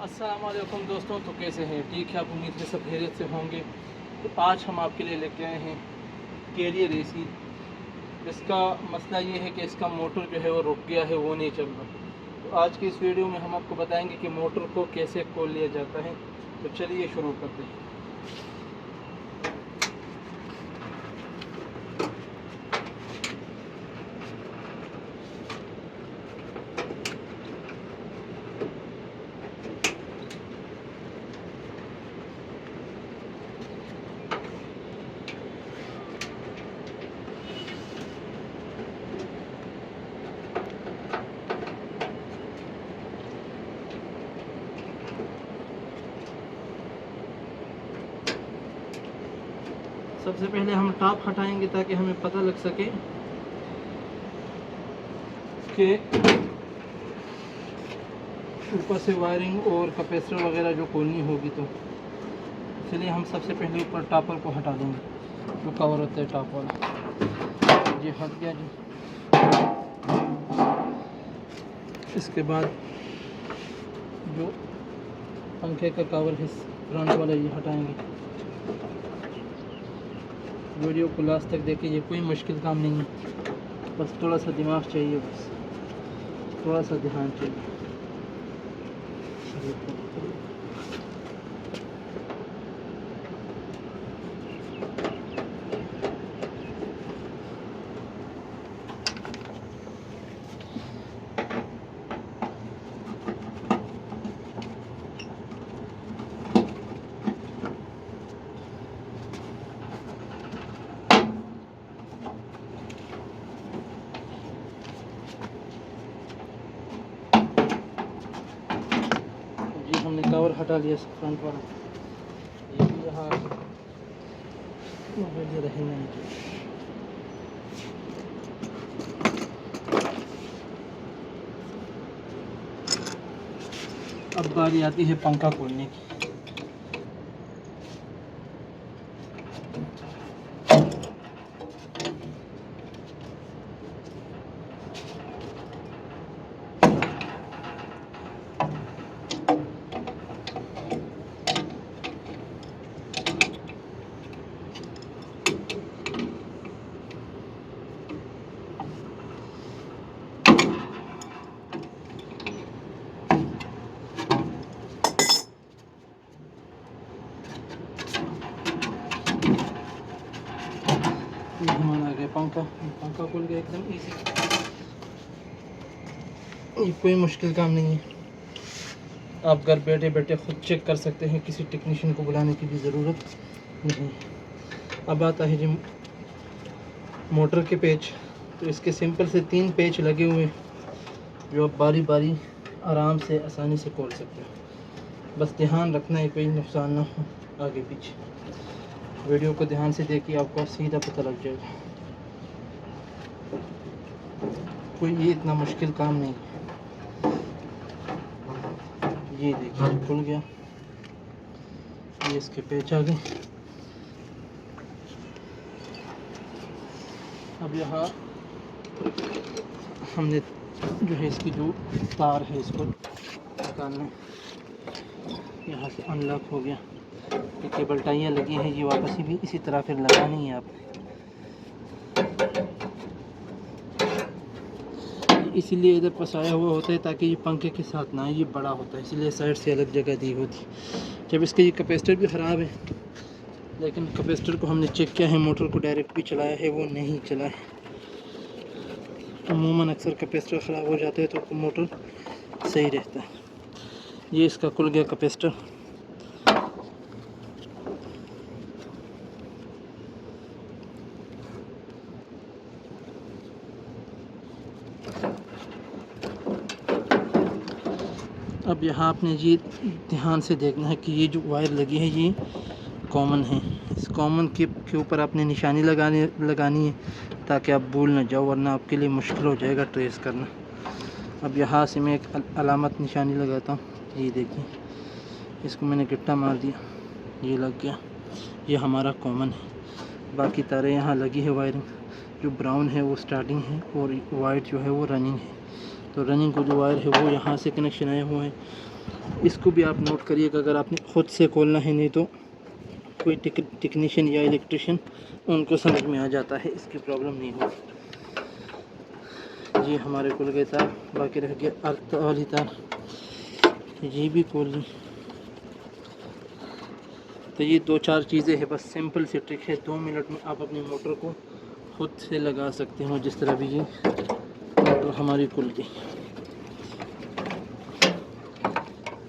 अस्सलाम वालेकुम दोस्तों, तो कैसे हैं? ठीक है, आप उम्मीद है सब खैरियत से होंगे। तो आज हम आपके लिए लेके आए हैं कैरियर एसी। इसका मसला ये है कि इसका मोटर जो है वो रुक गया है, वो नहीं चल रहा। तो आज की इस वीडियो में हम आपको बताएंगे कि मोटर को कैसे खोल लिया जाता है। तो चलिए शुरू करते हैं। सबसे पहले हम टॉप हटाएंगे ताकि हमें पता लग सके कि ऊपर से वायरिंग और कैपेसिटर वगैरह जो खोलनी होगी। तो इसलिए हम सबसे पहले ऊपर टॉपर को हटा देंगे, जो कवर होता है टॉप वाला। ये हट गया जी। इसके बाद जो पंखे का कवर है फ्रंट वाला, ये हटाएंगे। वीडियो को लास्ट तक देखिए, ये कोई मुश्किल काम नहीं है, बस थोड़ा सा दिमाग चाहिए, बस थोड़ा सा ध्यान चाहिए। हमने कवर हटा लिया फ्रंट वाला, ये भी यहाँ रहे नहीं। अब बारी आती है पंखा खोलने की। घुमाना आ गया पंखा खुल गया एकदम इजी। ये कोई मुश्किल काम नहीं है, आप घर बैठे बैठे खुद चेक कर सकते हैं, किसी टेक्नीशियन को बुलाने की भी ज़रूरत नहीं। अब आता है जी मोटर के पेच। तो इसके सिंपल से 3 पेच लगे हुए हैं, जो आप बारी बारी आराम से आसानी से खोल सकते हैं। बस ध्यान रखना है कोई नुकसान ना हो आगे पीछे। वीडियो को ध्यान से देखिए, आपको सीधा पता लग जाएगा। कोई ये इतना मुश्किल काम नहीं। ये देखिए खुल गया, ये इसके पेच आ गए। अब यहाँ हमने जो है इसकी जो तार है इसको निकालना, यहाँ से अनलॉक हो गया। ये केबल टाइयाँ लगी हैं, ये वापस भी इसी तरह फिर लगानी है आपने। इसीलिए इधर फंसाया हुआ होता है ताकि ये पंखे के साथ ना, ये बड़ा होता है इसलिए साइड से अलग जगह दी होती। जब इसका ये कैपेसिटर भी ख़राब है, लेकिन कैपेसिटर को हमने चेक किया है, मोटर को डायरेक्ट भी चलाया है, वो नहीं चला है। अमूमन अक्सर कैपेसिटर ख़राब हो जाते हैं तो मोटर सही रहता है। ये इसका खुल गया कैपेसिटर। अब यहाँ आपने ये ध्यान से देखना है कि ये जो वायर लगी है ये कॉमन है। इस कॉमन के ऊपर आपने निशानी लगानी है ताकि आप भूल ना जाओ, वरना आपके लिए मुश्किल हो जाएगा ट्रेस करना। अब यहाँ से मैं एक अलामत निशानी लगाता हूँ, ये देखिए, इसको मैंने गिट्टा मार दिया, ये लग गया। ये हमारा कॉमन है। बाकी तारें यहाँ लगी है वायरिंग, जो ब्राउन है वो स्टार्टिंग है और वाइट जो है वो रनिंग है। तो रनिंग को जो वायर है वो यहाँ से कनेक्शन आए हुए हैं इसको भी आप नोट करिएगा, अगर आपने ख़ुद से खोलना है, नहीं तो कोई टेक्नीशियन या इलेक्ट्रिशियन उनको समझ में आ जाता है, इसकी प्रॉब्लम नहीं होगी। ये हमारे खुल गए तार, बाकी रह गया अर्थ वाली तार, ये भी खोल ली। तो ये 2-4 चीज़ें हैं, बस सिंपल सी ट्रिक है। 2 मिनट में आप अपनी मोटर को खुद से लगा सकते हो। जिस तरह भी ये मोटर हमारी खुल गई,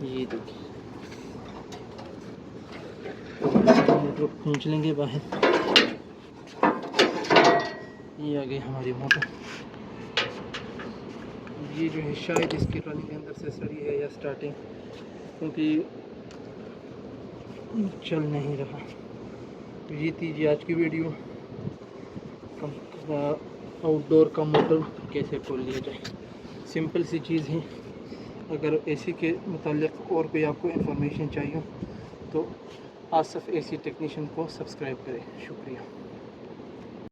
ये देखिए, मोटर खींच लेंगे बाहर, ये आ गई हमारी मोटर। ये जो है शायद इसकी रनिंग के अंदर से सड़ी है या स्टार्टिंग, क्योंकि चल नहीं रहा। तो ये थी जी आज की वीडियो, आउटडोर का मोटर कैसे खोल लिया जाए। सिंपल सी चीज़ है। अगर एसी के मुताल्लिक़ और कोई आपको इन्फॉर्मेशन चाहिए तो आसिफ एसी टेक्नीशियन को सब्सक्राइब करें। शुक्रिया।